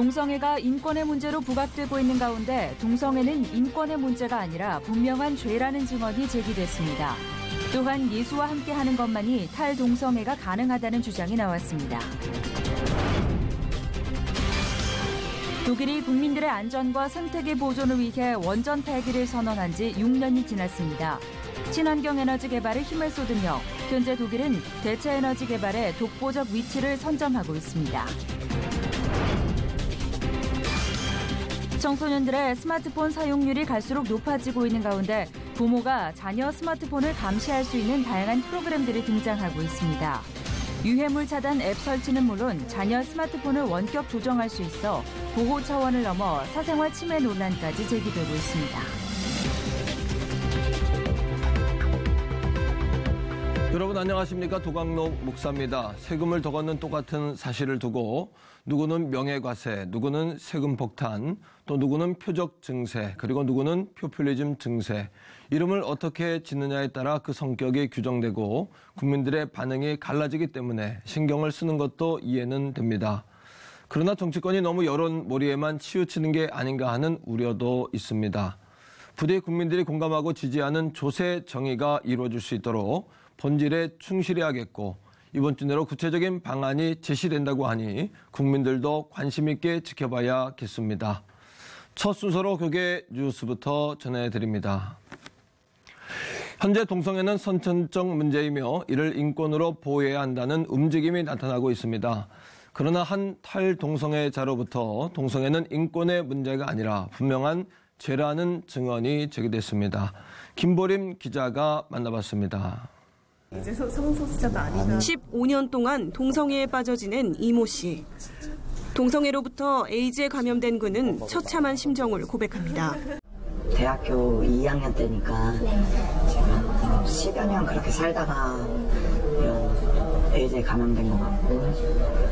동성애가 인권의 문제로 부각되고 있는 가운데 동성애는 인권의 문제가 아니라 분명한 죄라는 증언이 제기됐습니다. 또한 예수와 함께하는 것만이 탈동성애가 가능하다는 주장이 나왔습니다. 독일이 국민들의 안전과 생태계 보존을 위해 원전 폐기를 선언한 지 6년이 지났습니다. 친환경 에너지 개발에 힘을 쏟으며 현재 독일은 대체 에너지 개발에 독보적 위치를 선점하고 있습니다. 청소년들의 스마트폰 사용률이 갈수록 높아지고 있는 가운데 부모가 자녀 스마트폰을 감시할 수 있는 다양한 프로그램들이 등장하고 있습니다. 유해물 차단 앱 설치는 물론 자녀 스마트폰을 원격 조정할 수 있어 보호 차원을 넘어 사생활 침해 논란까지 제기되고 있습니다. 여러분 안녕하십니까? 도광록 목사입니다. 세금을 더 걷는 똑같은 사실을 두고 누구는 명예과세, 누구는 세금 폭탄, 또 누구는 표적 증세, 그리고 누구는 포퓰리즘 증세. 이름을 어떻게 짓느냐에 따라 그 성격이 규정되고 국민들의 반응이 갈라지기 때문에 신경을 쓰는 것도 이해는 됩니다. 그러나 정치권이 너무 여론몰이에만 치우치는 게 아닌가 하는 우려도 있습니다. 부디 국민들이 공감하고 지지하는 조세 정의가 이루어질 수 있도록 본질에 충실해야겠고 이번 주 내로 구체적인 방안이 제시된다고 하니 국민들도 관심 있게 지켜봐야겠습니다. 첫 순서로 교계 뉴스부터 전해드립니다. 현재 동성애는 선천적 문제이며 이를 인권으로 보호해야 한다는 움직임이 나타나고 있습니다. 그러나 한 탈동성애자로부터 동성애는 인권의 문제가 아니라 분명한 죄라는 증언이 제기됐습니다. 김보림 기자가 만나봤습니다. 이제 성소수자가 아니다. 15년 동안 동성애에 빠져 지낸 이모 씨. 동성애로부터 에이즈에 감염된 그는 처참한 심정을 고백합니다. 대학교 2학년 때니까 제가 10여 년 그렇게 살다가 이런 에이즈에 감염된 것 같고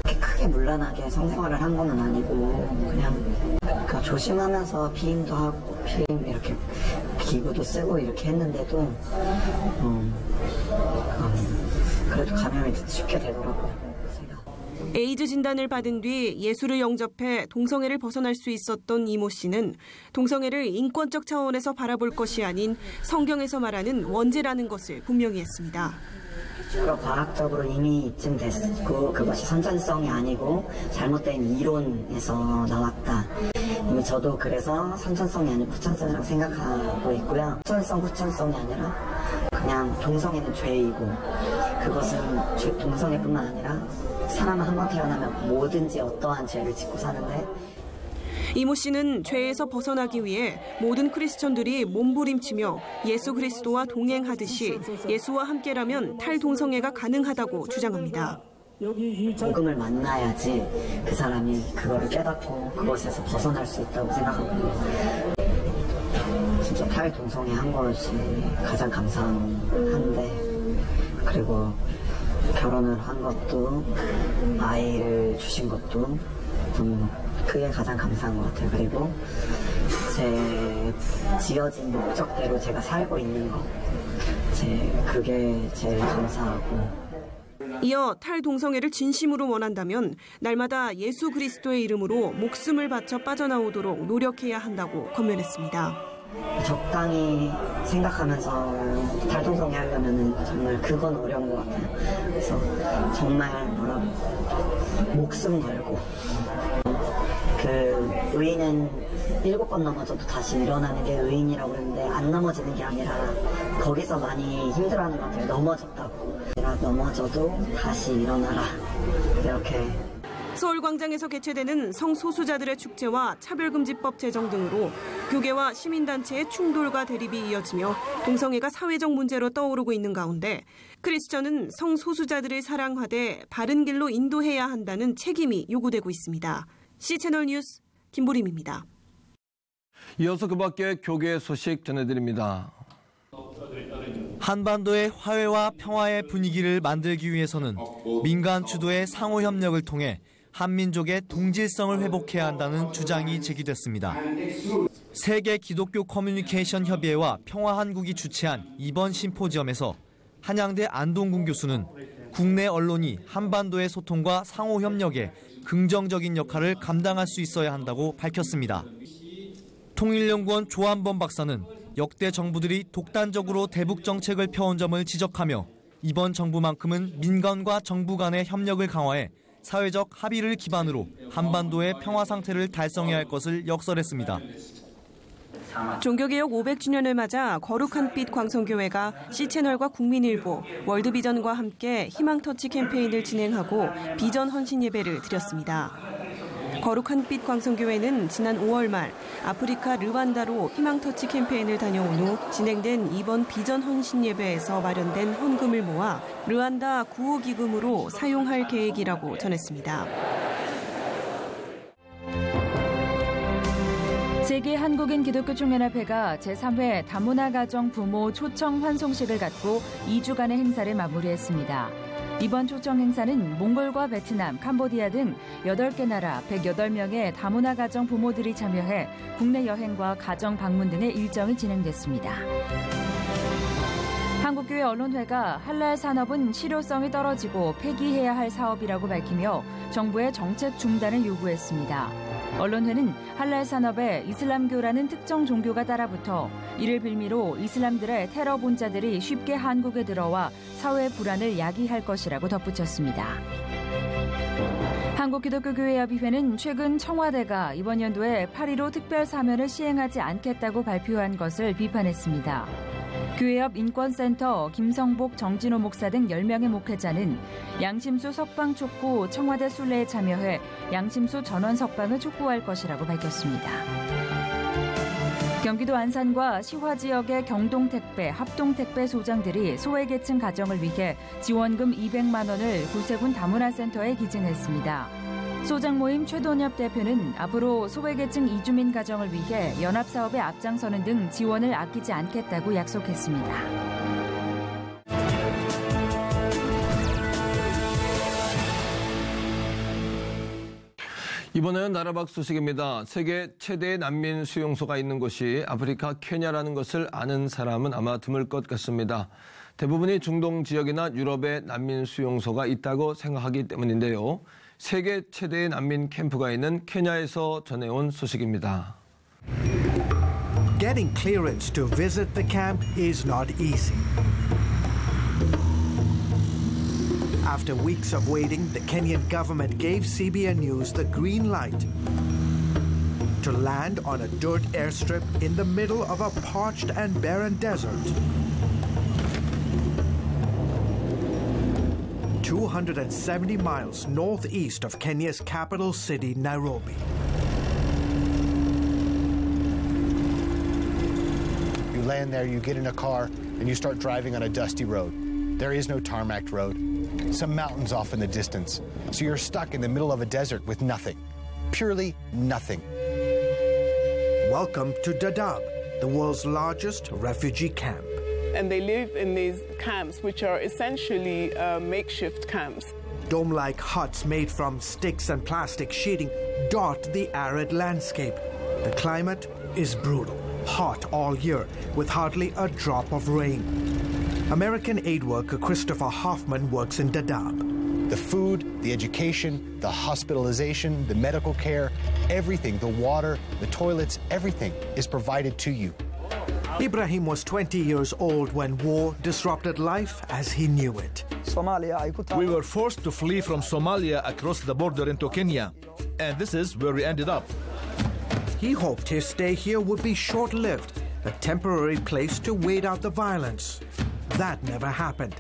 그렇게 크게 문란하게 성생활을 한 건 아니고 그냥 조심하면서 피임도 하고 피임 이렇게 기구도 쓰고 이렇게 했는데도 그래도 감염이 쉽게 되더라고요. 에이즈 진단을 받은 뒤 예수를 영접해 동성애를 벗어날 수 있었던 이모 씨는 동성애를 인권적 차원에서 바라볼 것이 아닌 성경에서 말하는 원죄라는 것을 분명히 했습니다. 과학적으로 이미 입증됐고 그것이 선천성이 아니고 잘못된 이론에서 나왔다. 이미 저도 그래서 선천성이 아닌 후천성이라고 생각하고 있고요. 후천성이 아니라 그냥 동성애는 죄이고 그것은 동성애뿐만 아니라 사람은 한 번 태어나면 뭐든지 어떠한 죄를 짓고 사는데 이모 씨는 죄에서 벗어나기 위해 모든 크리스천들이 몸부림치며 예수 그리스도와 동행하듯이 예수와 함께라면 탈동성애가 가능하다고 주장합니다. 복음을 만나야지 그 사람이 그거를 깨닫고 그것에서 벗어날 수 있다고 생각하고 진짜 탈동성애 한 것이 가장 감사한데 그리고 결혼을 한 것도 아이를 주신 것도 그게 가장 감사한 것 같아요. 그리고 제 지어진 목적대로 제가 살고 있는 거 그게 제일 감사하고 이어 탈동성애를 진심으로 원한다면 날마다 예수 그리스도의 이름으로 목숨을 바쳐 빠져나오도록 노력해야 한다고 권면했습니다. 적당히 생각하면서 탈동성애 하려면 정말 그건 어려운 것 같아요. 그래서 정말 목숨 걸고 그 의인은 7번 넘어져도 다시 일어나는 게 의인이라고 그러는데 안 넘어지는 게 아니라 거기서 많이 힘들어하는 것 같아요. 넘어졌다고. 넘어져도 다시 일어나라. 이렇게. 서울광장에서 개최되는 성소수자들의 축제와 차별금지법 제정 등으로 교계와 시민단체의 충돌과 대립이 이어지며 동성애가 사회적 문제로 떠오르고 있는 가운데 크리스천은 성소수자들을 사랑하되 바른 길로 인도해야 한다는 책임이 요구되고 있습니다. C채널 뉴스 김보림입니다. 이어서 그 밖에 교계 소식 전해드립니다. 한반도의 화해와 평화의 분위기를 만들기 위해서는 민간 주도의 상호 협력을 통해 한민족의 동질성을 회복해야 한다는 주장이 제기됐습니다. 세계 기독교 커뮤니케이션 협의회와 평화한국이 주최한 이번 심포지엄에서 한양대 안동군 교수는 국내 언론이 한반도의 소통과 상호 협력에 긍정적인 역할을 감당할 수 있어야 한다고 밝혔습니다. 통일연구원 조한범 박사는 역대 정부들이 독단적으로 대북 정책을 펴온 점을 지적하며 이번 정부만큼은 민간과 정부 간의 협력을 강화해 사회적 합의를 기반으로 한반도의 평화 상태를 달성해야 할 것을 역설했습니다. 종교개혁 500주년을 맞아 거룩한 빛 광성교회가 C채널과 국민일보, 월드비전과 함께 희망터치 캠페인을 진행하고 비전 헌신 예배를 드렸습니다. 거룩한 빛 광성교회는 지난 5월 말 아프리카 르완다로 희망터치 캠페인을 다녀온 후 진행된 이번 비전 헌신 예배에서 마련된 헌금을 모아 르완다 구호기금으로 사용할 계획이라고 전했습니다. 세계 한국인 기독교 총연합회가 제3회 다문화 가정 부모 초청 환송식을 갖고 2주간의 행사를 마무리했습니다. 이번 초청 행사는 몽골과 베트남, 캄보디아 등 8개 나라 108명의 다문화 가정 부모들이 참여해 국내 여행과 가정 방문 등의 일정이 진행됐습니다. 한국교회 언론회가 할랄 산업은 실효성이 떨어지고 폐기해야 할 사업이라고 밝히며 정부의 정책 중단을 요구했습니다. 언론회는 할랄 산업에 이슬람교라는 특정 종교가 따라붙어 이를 빌미로 이슬람들의 테러 분자들이 쉽게 한국에 들어와 사회 불안을 야기할 것이라고 덧붙였습니다. 한국기독교교회협의회는 최근 청와대가 이번 연도에 8.15 특별사면을 시행하지 않겠다고 발표한 것을 비판했습니다. 교회협 인권센터 김성복 정진호 목사 등 10명의 목회자는 양심수 석방 촉구 청와대 순례에 참여해 양심수 전원 석방을 촉구할 것이라고 밝혔습니다. 경기도 안산과 시화 지역의 경동택배, 합동택배 소장들이 소외계층 가정을 위해 지원금 200만 원을 구세군 다문화센터에 기증했습니다. 소장 모임 최돈엽 대표는 앞으로 소외계층 이주민 가정을 위해 연합사업에 앞장서는 등 지원을 아끼지 않겠다고 약속했습니다. 이번에는 나라 밖 소식입니다. 세계 최대의 난민 수용소가 있는 곳이 아프리카 케냐라는 것을 아는 사람은 아마 드물 것 같습니다. 대부분이 중동 지역이나 유럽에 난민 수용소가 있다고 생각하기 때문인데요. 세계 최대의 난민 캠프가 있는 케냐에서 전해온 소식입니다. Getting clearance to visit the camp is not easy. After weeks of waiting, the Kenyan government gave CBN News the green light to land on a dirt airstrip in the middle of a parched and barren desert. 270 miles northeast of Kenya's capital city, Nairobi. You land there, you get in a car, and you start driving on a dusty road. There is no tarmacked road. Some mountains off in the distance. So you're stuck in the middle of a desert with nothing. Purely nothing. Welcome to Dadaab, the world's largest refugee camp. And they live in these camps, which are essentially makeshift camps. Dome-like huts made from sticks and plastic sheeting dot the arid landscape. The climate is brutal, hot all year, with hardly a drop of rain. American aid worker Christopher Hoffman works in Dadaab. The food, the education, the hospitalization, the medical care, everything, the water, the toilets, everything is provided to you. Ibrahim was 20 years old when war disrupted life as he knew it. We were forced to flee from Somalia across the border into Kenya, and this is where we ended up. He hoped his stay here would be short-lived, a temporary place to wait out the violence. That never happened.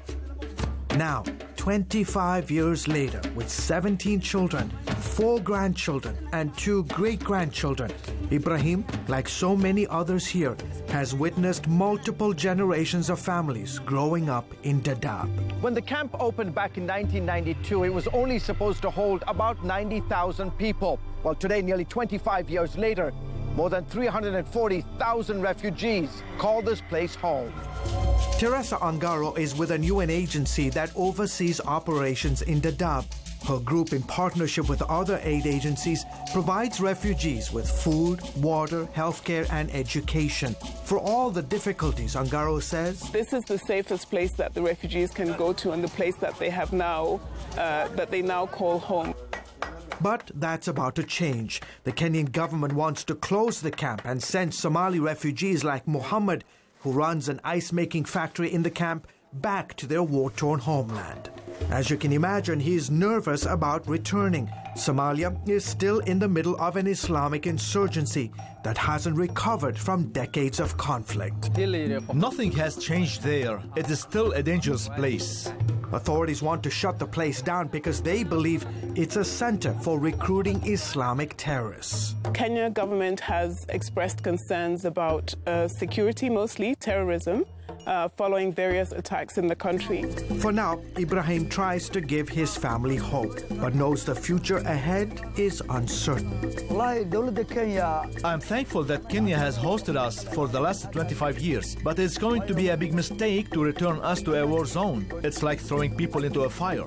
Now, 25 years later, with 17 children, 4 grandchildren, and 2 great-grandchildren, Ibrahim, like so many others here, has witnessed multiple generations of families growing up in Dadaab. When the camp opened back in 1992, it was only supposed to hold about 90,000 people. Well, today, nearly 25 years later, more than 340,000 refugees call this place home. Teresa Angaro is with an UN agency that oversees operations in Dadaab. Her group, in partnership with other aid agencies, provides refugees with food, water, healthcare, and education. For all the difficulties, Angaro says, this is the safest place that the refugees can go to, and the place that they have now, that they now call home. But that's about to change. The Kenyan government wants to close the camp and send Somali refugees like Muhammad, who runs an ice-making factory in the camp, back to their war-torn homeland. As you can imagine, he is nervous about returning. Somalia is still in the middle of an Islamic insurgency that hasn't recovered from decades of conflict. Nothing has changed there. It is still a dangerous place. Authorities want to shut the place down because they believe it's a center for recruiting Islamic terrorists. Kenya government has expressed concerns about security, mostly terrorism, following various attacks in the country. For now, Ibrahim tries to give his family hope, but knows the future ahead is uncertain. I'm thankful that Kenya has hosted us for the last 25 years, but it's going to be a big mistake to return us to a war zone. It's like throwing people into a fire.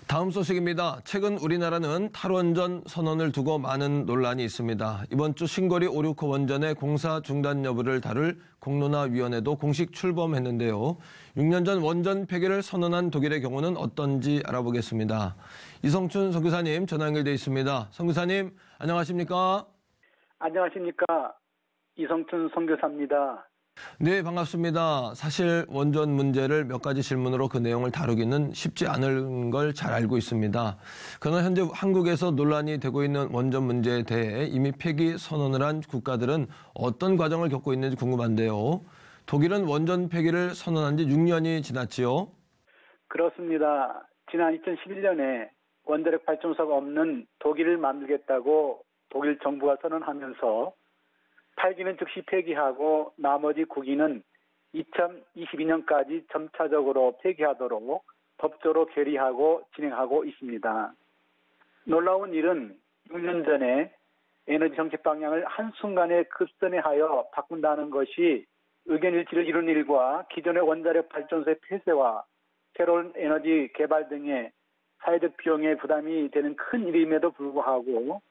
다음 소식입니다. 최근 우리나라는 탈원전 선언을 두고 많은 논란이 있습니다. 이번 주 신고리 569 원전의 공사 중단 여부를 다룰 공론화위원회도 공식 출범했는데요. 6년 전 원전 폐기를 선언한 독일의 경우는 어떤지 알아보겠습니다. 이성춘 선교사님 전화 연결돼 있습니다. 선교사님 안녕하십니까? 안녕하십니까? 이성춘 선교사입니다. 네, 반갑습니다. 사실 원전 문제를 몇 가지 질문으로 그 내용을 다루기는 쉽지 않은 걸 잘 알고 있습니다. 그러나 현재 한국에서 논란이 되고 있는 원전 문제에 대해 이미 폐기 선언을 한 국가들은 어떤 과정을 겪고 있는지 궁금한데요. 독일은 원전 폐기를 선언한 지 6년이 지났지요? 그렇습니다. 지난 2011년에 원자력 발전소가 없는 독일을 만들겠다고 독일 정부가 선언하면서 8기는 즉시 폐기하고 나머지 9기는 2022년까지 점차적으로 폐기하도록 법적으로 결의하고 진행하고 있습니다. 놀라운 일은 6년 전에 에너지 정책 방향을 한순간에 급선회하여 바꾼다는 것이 의견 일치를 이룬 일과 기존의 원자력 발전소의 폐쇄와 새로운 에너지 개발 등의 사회적 비용의 부담이 되는 큰 일임에도 불구하고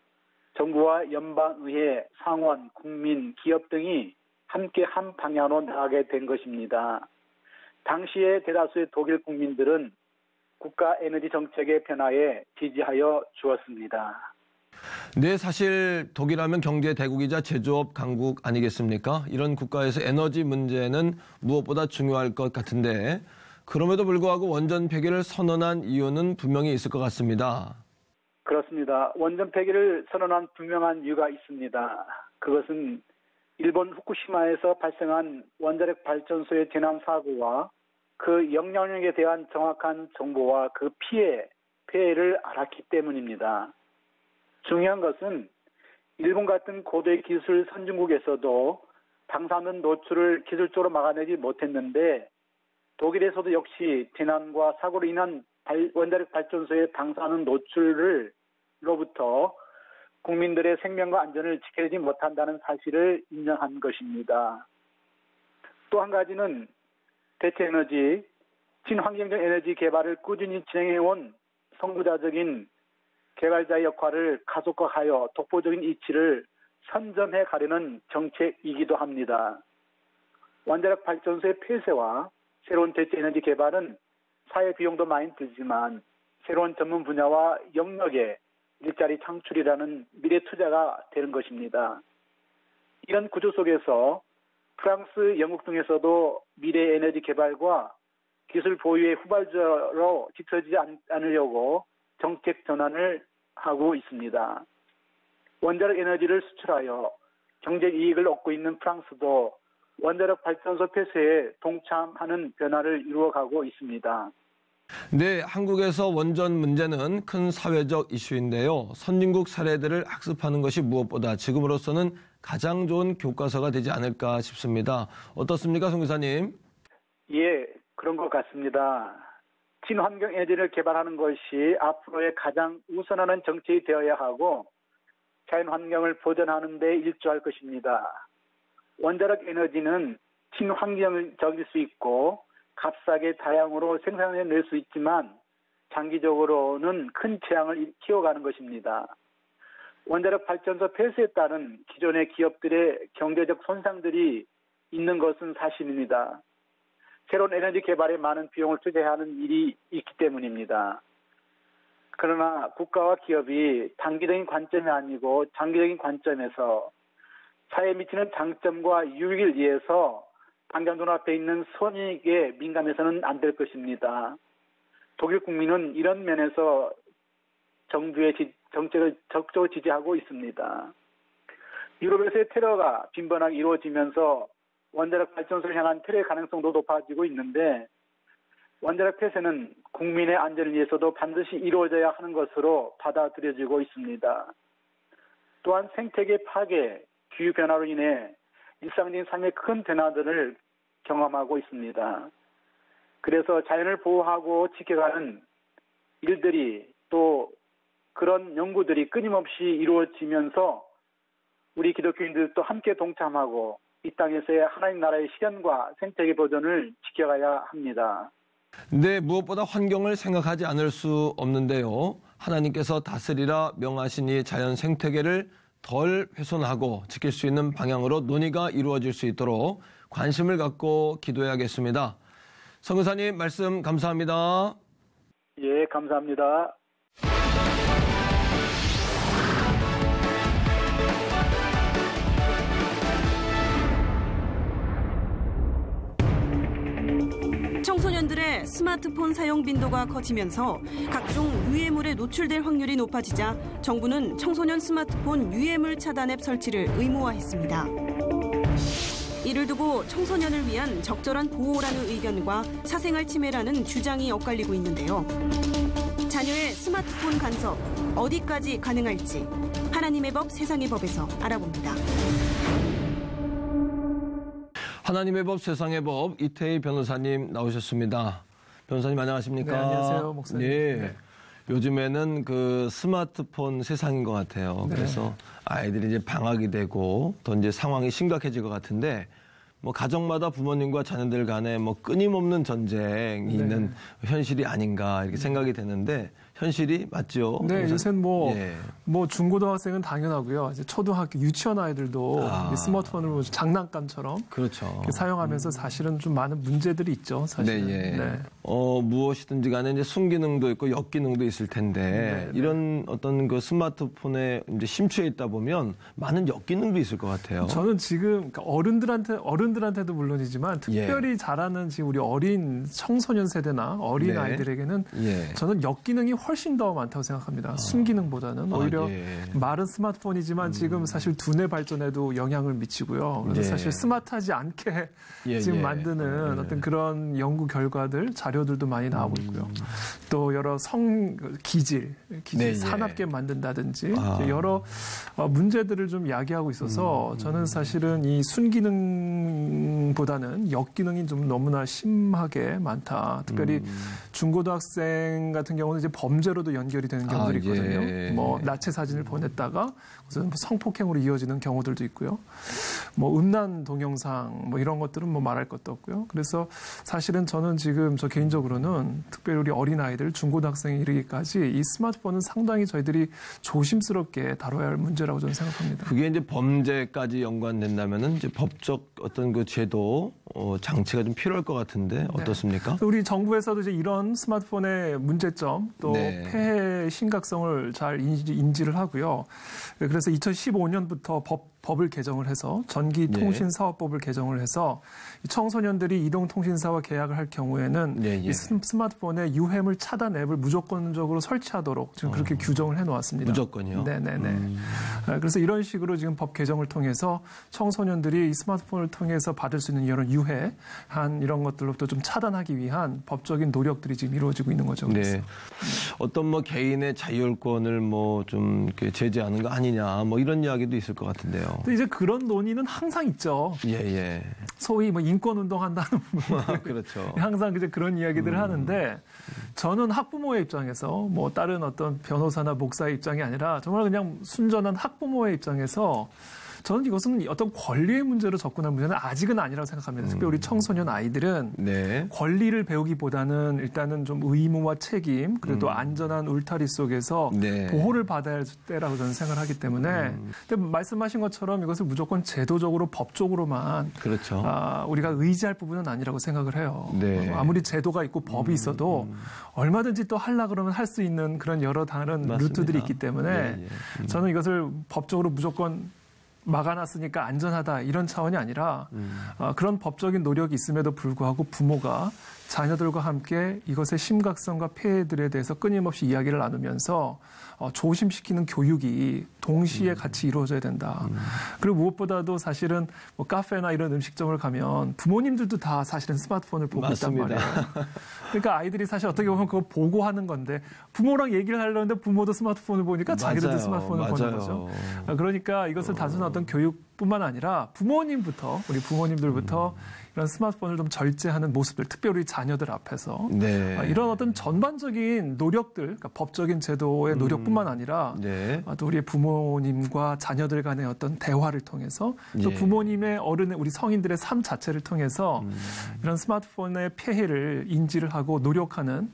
정부와 연방의회, 상원, 국민, 기업 등이 함께 한 방향으로 나가게 된 것입니다. 당시의 대다수의 독일 국민들은 국가 에너지 정책의 변화에 지지하여 주었습니다. 네, 사실 독일하면 경제 대국이자 제조업 강국 아니겠습니까? 이런 국가에서 에너지 문제는 무엇보다 중요할 것 같은데 그럼에도 불구하고 원전 폐기를 선언한 이유는 분명히 있을 것 같습니다. 그렇습니다. 원전 폐기를 선언한 분명한 이유가 있습니다. 그것은 일본 후쿠시마에서 발생한 원자력 발전소의 재난 사고와 그 영향력에 대한 정확한 정보와 그 폐해를 알았기 때문입니다. 중요한 것은 일본 같은 고도의 기술 선진국에서도 방사능 노출을 기술적으로 막아내지 못했는데 독일에서도 역시 재난과 사고로 인한 원자력 발전소의 방사능 노출로부터 국민들의 생명과 안전을 지키지 못한다는 사실을 인정한 것입니다. 또 한 가지는 대체에너지, 친환경적 에너지 개발을 꾸준히 진행해온 선구자적인 개발자의 역할을 가속화하여 독보적인 이치를 선점해 가려는 정책이기도 합니다. 원자력 발전소의 폐쇄와 새로운 대체에너지 개발은 사회 비용도 많이 들지만 새로운 전문 분야와 영역의 일자리 창출이라는 미래 투자가 되는 것입니다. 이런 구조 속에서 프랑스, 영국 등에서도 미래 에너지 개발과 기술 보유의 후발주로 지쳐지지 않으려고 정책 전환을 하고 있습니다. 원자력 에너지를 수출하여 경제 이익을 얻고 있는 프랑스도 원자력 발전소 폐쇄에 동참하는 변화를 이루어가고 있습니다. 네, 한국에서 원전 문제는 큰 사회적 이슈인데요. 선진국 사례들을 학습하는 것이 무엇보다 지금으로서는 가장 좋은 교과서가 되지 않을까 싶습니다. 어떻습니까, 송 기사님? 예, 그런 것 같습니다. 친환경 에너지를 개발하는 것이 앞으로의 가장 우선하는 정책이 되어야 하고 자연환경을 보존하는 데 일조할 것입니다. 원자력 에너지는 친환경적일 수 있고 값싸게 다양으로 생산해낼 수 있지만 장기적으로는 큰 재앙을 키워가는 것입니다. 원자력 발전소 폐쇄에 따른 기존의 기업들의 경제적 손상들이 있는 것은 사실입니다. 새로운 에너지 개발에 많은 비용을 투자해야 하는 일이 있기 때문입니다. 그러나 국가와 기업이 단기적인 관점이 아니고 장기적인 관점에서 사회에 미치는 장점과 유익을 위해서 당장 눈앞에 있는 손익에 민감해서는 안 될 것입니다. 독일 국민은 이런 면에서 정부의 정책을 적극적으로 지지하고 있습니다. 유럽에서의 테러가 빈번하게 이루어지면서 원자력 발전소를 향한 테러의 가능성도 높아지고 있는데 원자력 폐쇄는 국민의 안전을 위해서도 반드시 이루어져야 하는 것으로 받아들여지고 있습니다. 또한 생태계 파괴, 기후변화로 인해 일상적인 삶의 큰 변화들을 경험하고 있습니다. 그래서 자연을 보호하고 지켜가는 일들이 또 그런 연구들이 끊임없이 이루어지면서 우리 기독교인들도 함께 동참하고 이 땅에서의 하나님 나라의 실현과 생태계 보존을 지켜가야 합니다. 네, 무엇보다 환경을 생각하지 않을 수 없는데요. 하나님께서 다스리라 명하시니 자연 생태계를 덜 훼손하고 지킬 수 있는 방향으로 논의가 이루어질 수 있도록 관심을 갖고 기도해야겠습니다. 성교사님 말씀 감사합니다. 예, 감사합니다. 청소년들의 스마트폰 사용 빈도가 커지면서 각종 유해물에 노출될 확률이 높아지자 정부는 청소년 스마트폰 유해물 차단 앱 설치를 의무화했습니다. 이를 두고 청소년을 위한 적절한 보호라는 의견과 사생활 침해라는 주장이 엇갈리고 있는데요. 자녀의 스마트폰 간섭, 어디까지 가능할지 하나님의 법, 세상의 법에서 알아봅니다. 하나님의 법, 세상의 법, 이태희 변호사님 나오셨습니다. 변호사님 안녕하십니까? 네, 안녕하세요, 목사님. 네. 네. 요즘에는 그 스마트폰 세상인 것 같아요. 네. 그래서 아이들이 이제 방학이 되고 또 이제 상황이 심각해질 것 같은데 뭐 가정마다 부모님과 자녀들 간에 뭐 끊임없는 전쟁이 있는 현실이 아닌가 이렇게 생각이 되는데 현실이 맞죠? 네, 요새는 뭐 중고등학생은 당연하고요. 이제 초등학교, 유치원 아이들도 스마트폰을 장난감처럼 그렇죠. 사용하면서 사실은 좀 많은 문제들이 있죠. 사실은. 네, 예. 네. 무엇이든지 간에 이제 순기능도 있고 역기능도 있을 텐데 이런 어떤 그 스마트폰에 이제 심취해 있다 보면 많은 역기능도 있을 것 같아요. 저는 지금 어른들한테도 물론이지만 특별히 자라는 지금 우리 어린 청소년 세대나 어린 아이들에게는 저는 역기능이 훨씬 더 많다고 생각합니다. 순기능보다는 오히려 말은 스마트폰이지만 지금 사실 두뇌 발전에도 영향을 미치고요. 그래서 사실 스마트하지 않게 지금 만드는 어떤 그런 연구 결과들, 자료들도 많이 나오고 있고요. 또 여러 기질 사납게 만든다든지 여러 문제들을 좀 야기하고 있어서 저는 사실은 이 순기능보다는 역기능이 좀 너무나 심하게 많다. 특별히 중고등학생 같은 경우는 이제 범죄로도 연결이 되는 경우들이 있거든요. 뭐 나체 사진을 보냈다가 무슨 성폭행으로 이어지는 경우들도 있고요. 뭐 음란 동영상 뭐 이런 것들은 뭐 말할 것도 없고요. 그래서 사실은 저는 지금 저 개인적으로는 특별히 우리 어린 아이들, 중고등학생에 이르기까지 이 스마트폰은 상당히 저희들이 조심스럽게 다뤄야 할 문제라고 저는 생각합니다. 그게 이제 범죄까지 연관된다면은 이제 법적 어떤 그 제도 장치가 좀 필요할 것 같은데 어떻습니까? 우리 정부에서도 이제 이런 스마트폰의 문제점 또 폐해 심각성을 잘 인지를 하고요. 그래서 2015년부터 법을 개정을 해서 전기통신사업법을 개정을 해서 청소년들이 이동통신사와 계약을 할 경우에는 이 스마트폰에 유해물 차단 앱을 무조건적으로 설치하도록 지금 그렇게 규정을 해놓았습니다. 무조건이요? 네네네. 그래서 이런 식으로 지금 법 개정을 통해서 청소년들이 이 스마트폰을 통해서 받을 수 있는 이런 유해한 이런 것들로부터 좀 차단하기 위한 법적인 노력들이 지금 이루어지고 있는 거죠. 네. 어떤 뭐 개인의 자율권을 뭐 좀 제재하는 거 아니냐 뭐 이런 이야기도 있을 것 같은데요. 근데 이제 그런 논의는 항상 있죠. 소위 뭐 인권 운동한다는 분들 그렇죠. 항상 이제 그런 이야기들을 하는데 저는 학부모의 입장에서 뭐 다른 어떤 변호사나 목사의 입장이 아니라 정말 그냥 순전한 학부모의 입장에서 저는 이것은 어떤 권리의 문제로 접근한 문제는 아직은 아니라고 생각합니다. 특히 우리 청소년 아이들은 네. 권리를 배우기보다는 일단은 좀 의무와 책임, 그래도 안전한 울타리 속에서 네. 보호를 받아야 할 때라고 저는 생각을 하기 때문에 근데 말씀하신 것처럼 이것을 무조건 제도적으로 법적으로만 그렇죠. 우리가 의지할 부분은 아니라고 생각을 해요. 네. 아무리 제도가 있고 법이 있어도 얼마든지 또 하려 그러면 할 수 있는 그런 여러 다른 맞습니다. 루트들이 있기 때문에 예, 예. 저는 이것을 법적으로 무조건 막아놨으니까 안전하다 이런 차원이 아니라 그런 법적인 노력이 있음에도 불구하고 부모가 자녀들과 함께 이것의 심각성과 폐해들에 대해서 끊임없이 이야기를 나누면서 조심시키는 교육이 동시에 같이 이루어져야 된다. 그리고 무엇보다도 사실은 뭐 카페나 이런 음식점을 가면 부모님들도 다 사실은 스마트폰을 보고 맞습니다. 있단 말이에요. 그러니까 아이들이 사실 어떻게 보면 그거 보고 하는 건데 부모랑 얘기를 하려는데 부모도 스마트폰을 보니까 자기들도 스마트폰을 보는 거죠. 그러니까 이것을 단순한 어떤 교육뿐만 아니라 부모님부터 우리 부모님들부터 이런 스마트폰을 좀 절제하는 모습들, 특별히 우리 자녀들 앞에서 네. 이런 어떤 전반적인 노력들, 그러니까 법적인 제도의 노력뿐만 아니라 네. 또 우리의 부모님과 자녀들 간의 어떤 대화를 통해서 또 예. 부모님의 어른의 우리 성인들의 삶 자체를 통해서 이런 스마트폰의 폐해를 인지를 하고 노력하는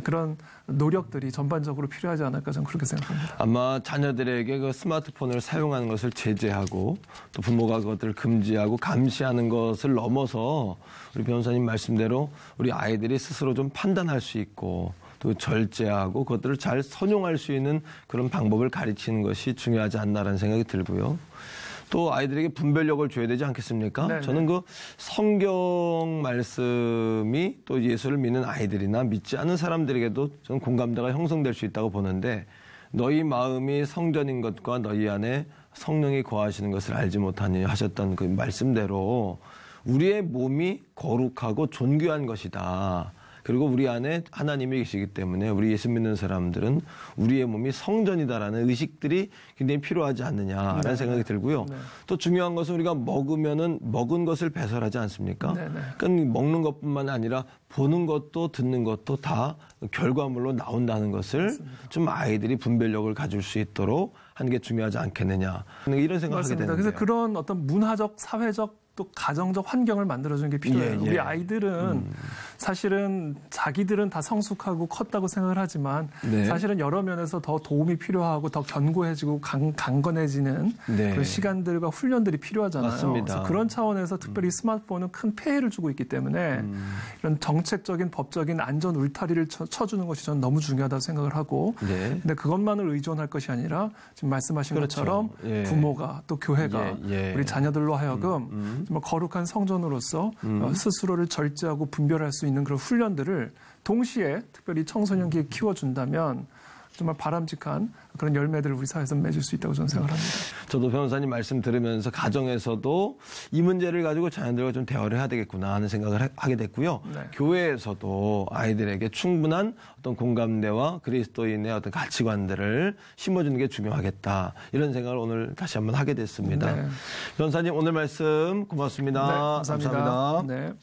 그런 노력들이 전반적으로 필요하지 않을까 저는 그렇게 생각합니다. 아마 자녀들에게 그 스마트폰을 사용하는 것을 제재하고 또 부모가 그것들을 금지하고 감시하는 것을 넘어서 우리 변호사님 말씀대로 우리 아이들이 스스로 좀 판단할 수 있고 또 절제하고 그것들을 잘 선용할 수 있는 그런 방법을 가르치는 것이 중요하지 않나라는 생각이 들고요. 또 아이들에게 분별력을 줘야 되지 않겠습니까? 네네. 저는 그 성경 말씀이 또 예수를 믿는 아이들이나 믿지 않는 사람들에게도 저는 공감대가 형성될 수 있다고 보는데 너희 마음이 성전인 것과 너희 안에 성령이 거하시는 것을 알지 못하니 하셨던 그 말씀대로 우리의 몸이 거룩하고 존귀한 것이다. 그리고 우리 안에 하나님이 계시기 때문에 우리 예수 믿는 사람들은 우리의 몸이 성전이다라는 의식들이 굉장히 필요하지 않느냐라는 네. 생각이 들고요. 네. 또 중요한 것은 우리가 먹으면은 먹은 것을 배설하지 않습니까? 네, 네. 그러니까 먹는 것뿐만 아니라 보는 것도 듣는 것도 다 결과물로 나온다는 것을 맞습니다. 좀 아이들이 분별력을 가질 수 있도록 하는 게 중요하지 않겠느냐 이런 생각을 하게 되는데요. 그래서 그런 어떤 문화적, 사회적 또 가정적 환경을 만들어주는 게 필요해요. 예, 예. 우리 아이들은 사실은 자기들은 다 성숙하고 컸다고 생각을 하지만 네. 사실은 여러 면에서 더 도움이 필요하고 더 견고해지고 강건해지는 네. 그 시간들과 훈련들이 필요하잖아요. 맞습니다. 그래서 그런 차원에서 특별히 스마트폰은 큰 폐해를 주고 있기 때문에 이런 정책적인 법적인 안전 울타리를 쳐주는 것이 저는 너무 중요하다고 생각을 하고 네. 근데 그것만을 의존할 것이 아니라 지금 말씀하신 그렇죠. 것처럼 예. 부모가 또 교회가 예, 예. 우리 자녀들로 하여금 정말 거룩한 성전으로서 스스로를 절제하고 분별할 수 있는 그런 훈련들을 동시에 특별히 청소년기에 키워준다면 정말 바람직한 그런 열매들을 우리 사회에서 맺을 수 있다고 저는 생각을 합니다. 저도 변호사님 말씀 들으면서 가정에서도 이 문제를 가지고 자녀들과 좀 대화를 해야 되겠구나 하는 생각을 하게 됐고요. 네. 교회에서도 아이들에게 충분한 어떤 공감대와 그리스도인의 어떤 가치관들을 심어주는 게 중요하겠다. 이런 생각을 오늘 다시 한번 하게 됐습니다. 네. 변호사님 오늘 말씀 고맙습니다. 네, 감사합니다. 네.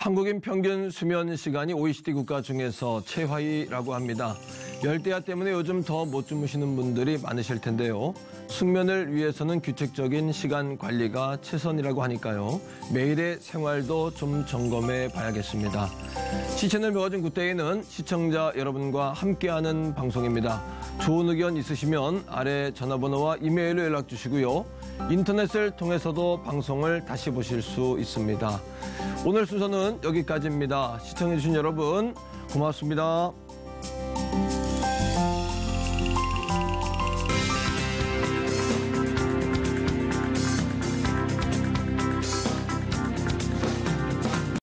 한국인 평균 수면 시간이 OECD 국가 중에서 최하위라고 합니다. 열대야 때문에 요즘 더 못 주무시는 분들이 많으실 텐데요. 숙면을 위해서는 규칙적인 시간 관리가 최선이라고 하니까요. 매일의 생활도 좀 점검해 봐야겠습니다. 시청을 메워준 굿데이는 시청자 여러분과 함께하는 방송입니다. 좋은 의견 있으시면 아래 전화번호와 이메일로 연락 주시고요. 인터넷을 통해서도 방송을 다시 보실 수 있습니다. 오늘 순서는 여기까지입니다. 시청해주신 여러분 고맙습니다.